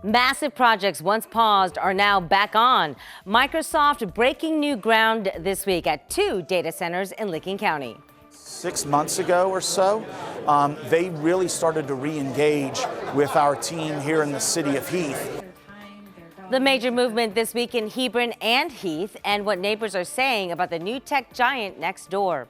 Massive projects once paused are now back on. Microsoft breaking new ground this week at 2 data centers in Licking County. 6 months ago or so, they really started to re-engage with our team here in the city of Heath. The major movement this week in Hebron and Heath, and what neighbors are saying about the new tech giant next door.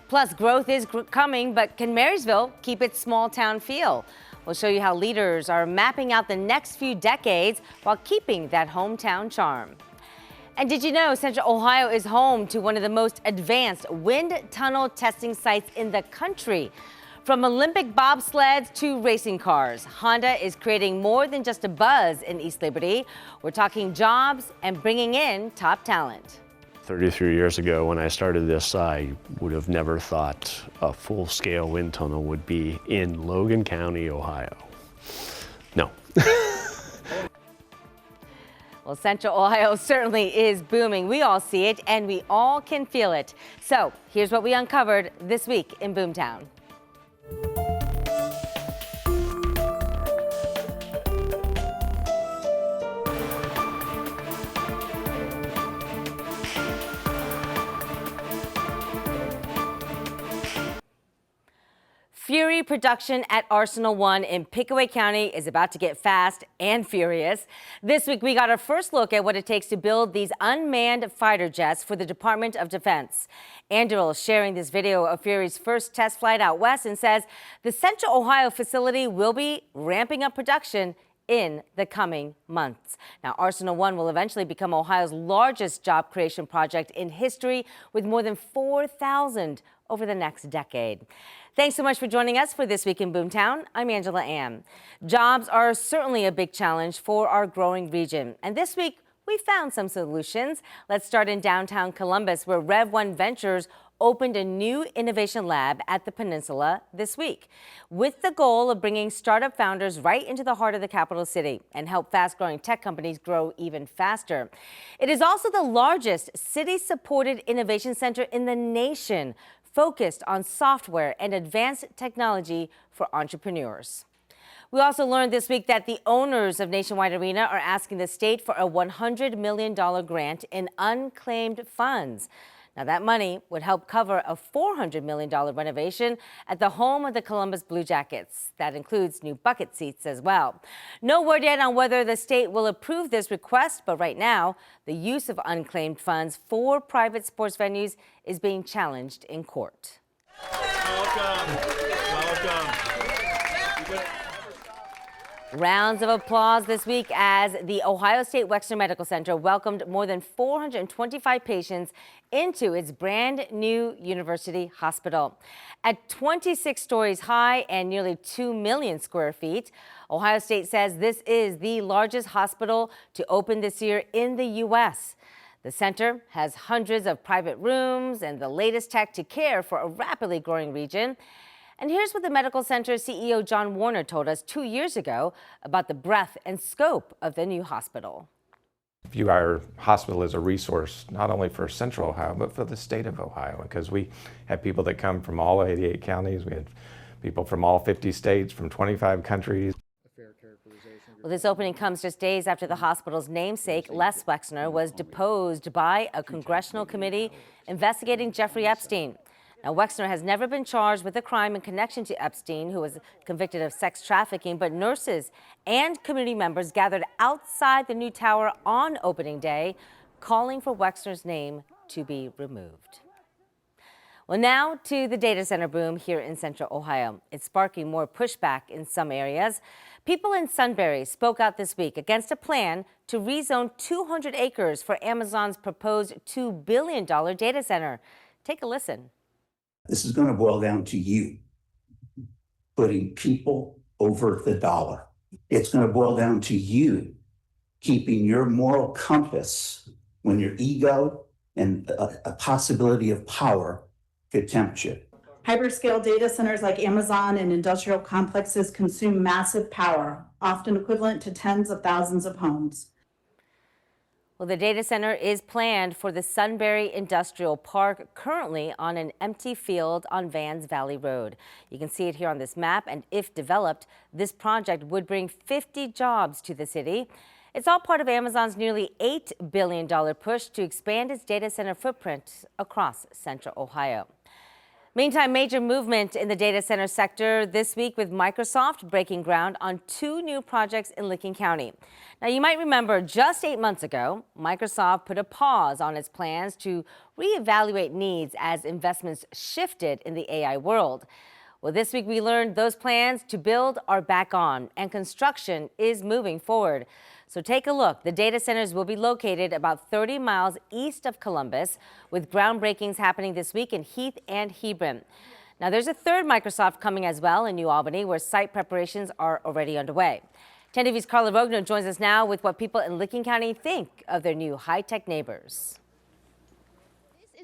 Plus, growth is coming, but can Marysville keep its small town feel? We'll show you how leaders are mapping out the next few decades while keeping that hometown charm. And did you know Central Ohio is home to one of the most advanced wind tunnel testing sites in the country? From Olympic bobsleds to racing cars, Honda is creating more than just a buzz in East Liberty. We're talking jobs and bringing in top talent. 33 years ago when I started this, I would have never thought a full-scale wind tunnel would be in Logan County, Ohio. No. Well, Central Ohio certainly is booming. We all see it and we all can feel it. So here's what we uncovered this week in Boomtown. Fury production at Arsenal 1 in Pickaway County is about to get fast and furious. This week, we got our first look at what it takes to build these unmanned fighter jets for the Department of Defense. Andrew is sharing this video of Fury's first test flight out west and says the Central Ohio facility will be ramping up production in the coming months. Now, Arsenal 1 will eventually become Ohio's largest job creation project in history, with more than 4,000 over the next decade. Thanks so much for joining us for This Week in Boomtown. I'm Angela Ann. Jobs are certainly a big challenge for our growing region. And this week, we found some solutions. Let's start in downtown Columbus, where Rev1 Ventures opened a new innovation lab at the peninsula this week, with the goal of bringing startup founders right into the heart of the capital city and help fast-growing tech companies grow even faster. It is also the largest city-supported innovation center in the nation, focused on software and advanced technology for entrepreneurs. We also learned this week that the owners of Nationwide Arena are asking the state for a $100 million grant in unclaimed funds. Now, that money would help cover a $400 million renovation at the home of the Columbus Blue Jackets. That includes new bucket seats as well. No word yet on whether the state will approve this request, but right now, the use of unclaimed funds for private sports venues is being challenged in court. Welcome. Rounds of applause this week as the Ohio State Wexner Medical Center welcomed more than 425 patients into its brand new university hospital. At 26 stories high and nearly 2 million square feet, Ohio State says this is the largest hospital to open this year in the U.S. The center has hundreds of private rooms and the latest tech to care for a rapidly growing region. And here's what the medical center CEO John Warner told us 2 years ago about the breadth and scope of the new hospital. View our hospital as a resource, not only for Central Ohio, but for the state of Ohio, because we have people that come from all 88 counties. We have people from all 50 states, from 25 countries. Well, this opening comes just days after the hospital's namesake, Les Wexner, was deposed by a congressional committee investigating Jeffrey Epstein. Now, Wexner has never been charged with a crime in connection to Epstein, who was convicted of sex trafficking, but nurses and community members gathered outside the new tower on opening day, calling for Wexner's name to be removed. Well, now to the data center boom here in Central Ohio. It's sparking more pushback in some areas. People in Sunbury spoke out this week against a plan to rezone 200 acres for Amazon's proposed $2 billion data center. Take a listen. This is going to boil down to you putting people over the dollar. It's going to boil down to you keeping your moral compass when your ego and a possibility of power could tempt you. Hyperscale data centers like Amazon and industrial complexes consume massive power, often equivalent to tens of thousands of homes. Well, the data center is planned for the Sunbury Industrial Park, currently on an empty field on Vans Valley Road. You can see it here on this map, and if developed, this project would bring 50 jobs to the city. It's all part of Amazon's nearly $8 billion push to expand its data center footprint across central Ohio. Meantime, major movement in the data center sector this week with Microsoft breaking ground on 2 new projects in Licking County. Now, you might remember just 8 months ago, Microsoft put a pause on its plans to reevaluate needs as investments shifted in the AI world. Well, this week we learned those plans to build are back on and construction is moving forward. So take a look. The data centers will be located about 30 miles east of Columbus, with groundbreakings happening this week in Heath and Hebron. Now, there's a third Microsoft coming as well in New Albany, where site preparations are already underway. 10 TV's Carla Rogner joins us now with what people in Licking County think of their new high-tech neighbors.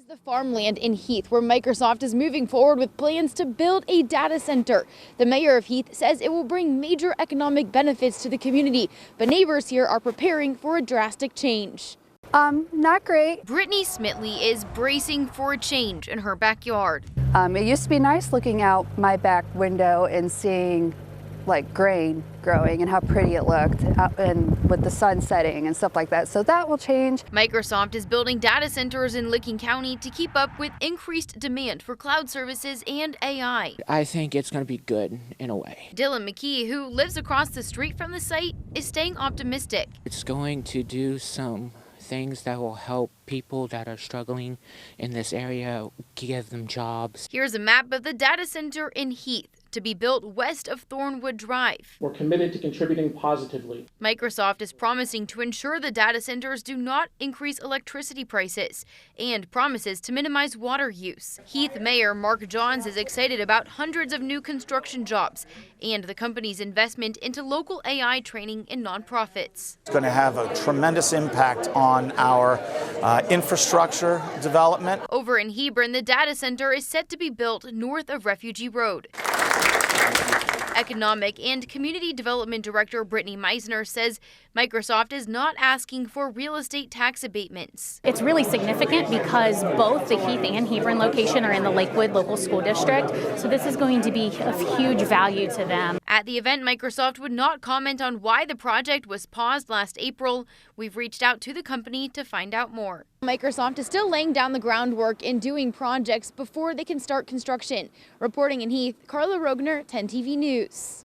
The farmland in Heath, where Microsoft is moving forward with plans to build a data center. The mayor of Heath says it will bring major economic benefits to the community, but neighbors here are preparing for a drastic change. Not great. Brittany Smitley is bracing for a change in her backyard. It used to be nice looking out my back window and seeing like grain growing and how pretty it looked and with the sun setting and stuff like that. So that will change. Microsoft is building data centers in Licking County to keep up with increased demand for cloud services and AI. I think it's going to be good in a way. Dylan McKee, who lives across the street from the site, is staying optimistic. It's going to do some things that will help people that are struggling in this area, give them jobs. Here's a map of the data center in Heath, to be built west of Thornwood Drive. We're committed to contributing positively. Microsoft is promising to ensure the data centers do not increase electricity prices and promises to minimize water use. Heath Mayor Mark Johns is excited about hundreds of new construction jobs and the company's investment into local AI training and nonprofits. It's going to have a tremendous impact on our infrastructure development. Over in Hebron, the data center is set to be built north of Refugee Road. Economic and Community Development Director Brittany Meisner says Microsoft is not asking for real estate tax abatements. It's really significant because both the Heath and Hebron location are in the Lakewood Local School District, so this is going to be of huge value to them. At the event, Microsoft would not comment on why the project was paused last April. We've reached out to the company to find out more. Microsoft is still laying down the groundwork and doing projects before they can start construction. Reporting in Heath, Carla Rogner, 10 TV News.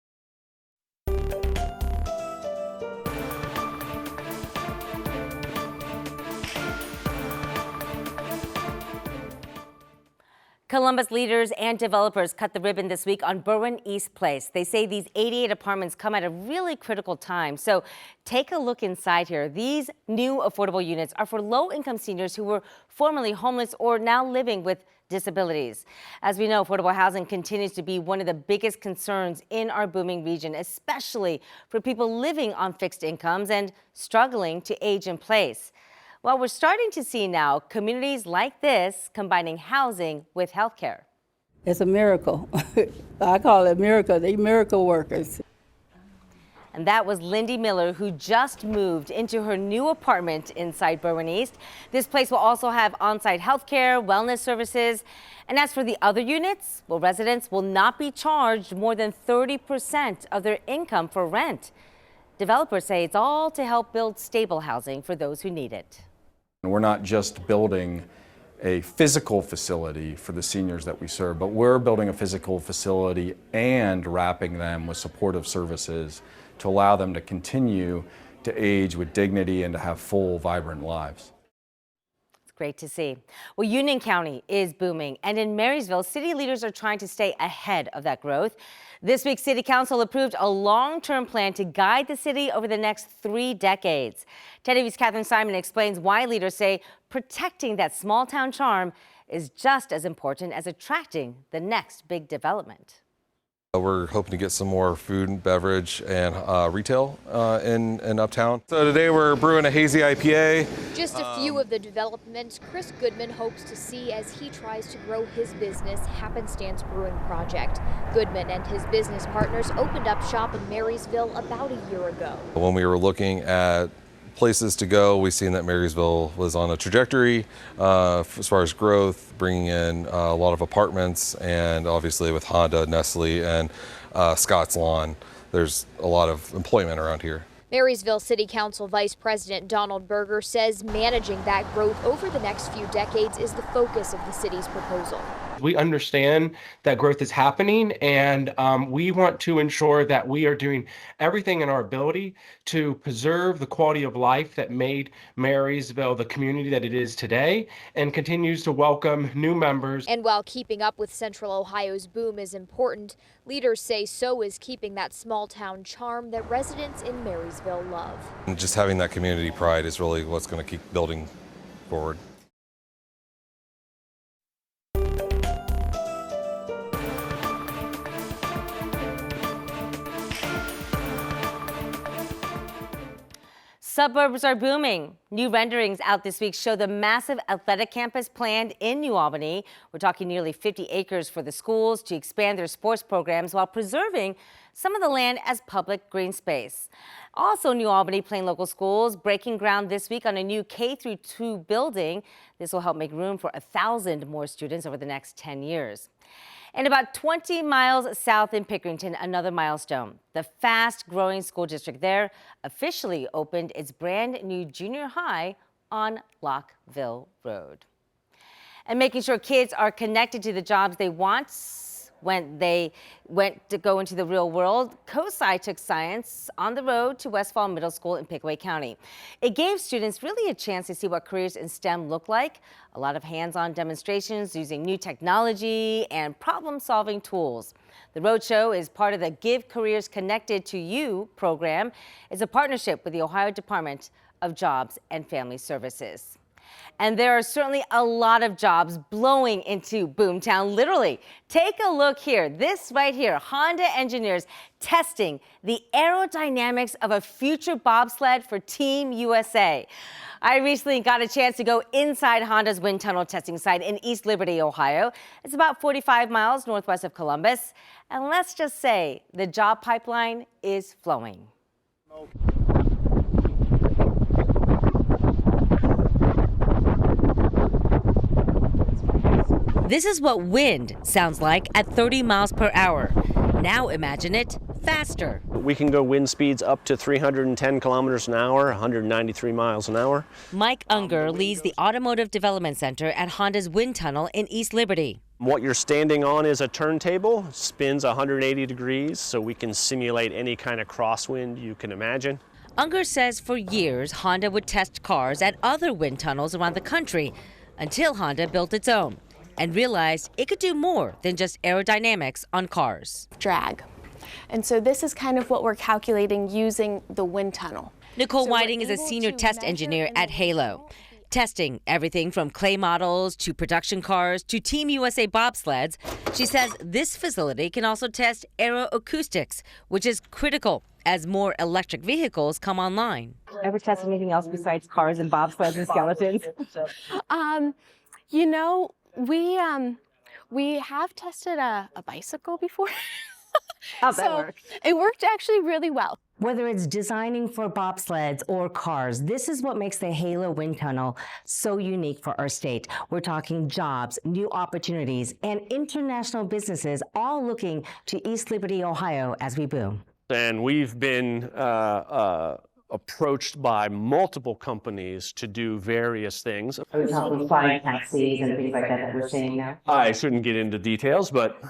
Columbus leaders and developers cut the ribbon this week on Berwyn East Place. They say these 88 apartments come at a really critical time. So take a look inside here. These new affordable units are for low-income seniors who were formerly homeless or now living with disabilities. As we know, affordable housing continues to be one of the biggest concerns in our booming region, especially for people living on fixed incomes and struggling to age in place. Well, we're starting to see now communities like this combining housing with healthcare. It's a miracle. I call it a miracle. They're miracle workers. And that was Lindy Miller, who just moved into her new apartment inside Berwyn East. This place will also have on-site healthcare, wellness services. And as for the other units, well, residents will not be charged more than 30% of their income for rent. Developers say it's all to help build stable housing for those who need it. We're not just building a physical facility for the seniors that we serve, but we're building a physical facility and wrapping them with supportive services to allow them to continue to age with dignity and to have full, vibrant lives. Great to see. Well, Union County is booming, and in Marysville, city leaders are trying to stay ahead of that growth. This week, City Council approved a long-term plan to guide the city over the next 3 decades. 10 TV's Catherine Simon explains why leaders say protecting that small-town charm is just as important as attracting the next big development. We're hoping to get some more food and beverage and retail in Uptown. So today we're brewing a hazy IPA. Just a few of the developments Chris Goodman hopes to see as he tries to grow his business, Happenstance Brewing Project. Goodman and his business partners opened up shop in Marysville about a year ago. When we were looking at places to go. We've seen that Marysville was on a trajectory as far as growth, bringing in a lot of apartments, and obviously with Honda, Nestle, and Scott's Lawn, there's a lot of employment around here. Marysville City Council Vice President Donald Berger says managing that growth over the next few decades is the focus of the city's proposal. We understand that growth is happening, and we want to ensure that we are doing everything in our ability to preserve the quality of life that made Marysville the community that it is today and continues to welcome new members. And while keeping up with Central Ohio's boom is important, leaders say so is keeping that small town charm that residents in Marysville love. And just having that community pride is really what's going to keep building forward. Suburbs are booming. New renderings out this week show the massive athletic campus planned in New Albany. We're talking nearly 50 acres for the schools to expand their sports programs while preserving some of the land as public green space. Also, New Albany Plain Local Schools breaking ground this week on a new K-2 building. This will help make room for 1,000 more students over the next 10 years. And about 20 miles south in Pickerington, another milestone. The fast-growing school district there officially opened its brand new junior high on Lockville Road. And making sure kids are connected to the jobs they want when they went to go into the real world, COSI took science on the road to Westfall Middle School in Pickaway County. It gave students really a chance to see what careers in STEM look like. A lot of hands-on demonstrations using new technology and problem-solving tools. The roadshow is part of the Give Careers Connected to You program. It's a partnership with the Ohio Department of Jobs and Family Services. And there are certainly a lot of jobs blowing into Boomtown, literally. Take a look here. This right here, Honda engineers testing the aerodynamics of a future bobsled for Team USA. I recently got a chance to go inside Honda's wind tunnel testing site in East Liberty, Ohio. It's about 45 miles northwest of Columbus. And let's just say the job pipeline is flowing. This is what wind sounds like at 30 miles per hour. Now imagine it faster. We can go wind speeds up to 310 kilometers an hour, 193 miles an hour. Mike Unger leads the Automotive Development Center at Honda's wind tunnel in East Liberty. What you're standing on is a turntable, spins 180 degrees, so we can simulate any kind of crosswind you can imagine. Unger says for years, Honda would test cars at other wind tunnels around the country until Honda built its own and realized it could do more than just aerodynamics on cars. Drag. And so this is kind of what we're calculating using the wind tunnel. Nicole Whiting is a senior test engineer at Halo, testing everything from clay models to production cars to Team USA bobsleds. She says this facility can also test aeroacoustics, which is critical as more electric vehicles come online. Ever test anything else besides cars and bobsleds and skeletons? You know, we have tested a bicycle before. How'd that work? It worked actually really well. Whether it's designing for bobsleds or cars, this is what makes the Halo Wind Tunnel so unique for our state. We're talking jobs, new opportunities, and international businesses all looking to East Liberty, Ohio as we boom. And we've been approached by multiple companies to do various things. Are we talking flying taxis and things like that we're seeing now? I shouldn't get into details, but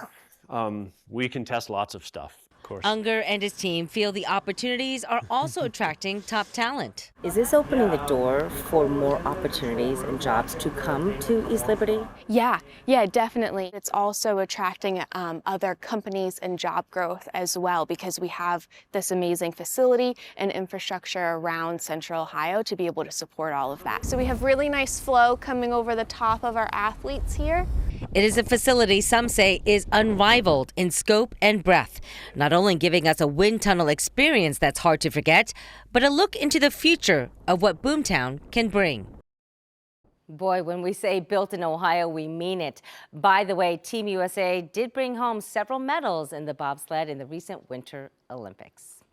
we can test lots of stuff, of course. Unger and his team feel the opportunities are also attracting top talent. Is this opening the door for more opportunities and jobs to come to East Liberty? Yeah, definitely. It's also attracting other companies and job growth as well because we have this amazing facility and infrastructure around Central Ohio to be able to support all of that. So we have really nice flow coming over the top of our athletes here. It is a facility some say is unrivaled in scope and breadth, not only giving us a wind tunnel experience that's hard to forget, but a look into the future of what Boomtown can bring. Boy, when we say built in Ohio, we mean it. By the way, Team USA did bring home several medals in the bobsled in the recent Winter Olympics.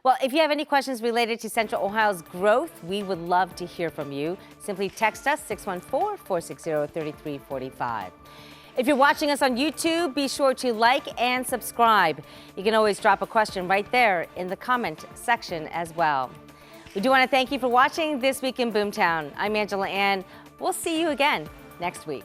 Well, if you have any questions related to Central Ohio's growth, we would love to hear from you. Simply text us 614-460-3345. If you're watching us on YouTube, be sure to like and subscribe. You can always drop a question right there in the comment section as well. We do want to thank you for watching This Week in Boomtown. I'm Angela Ann. We'll see you again next week.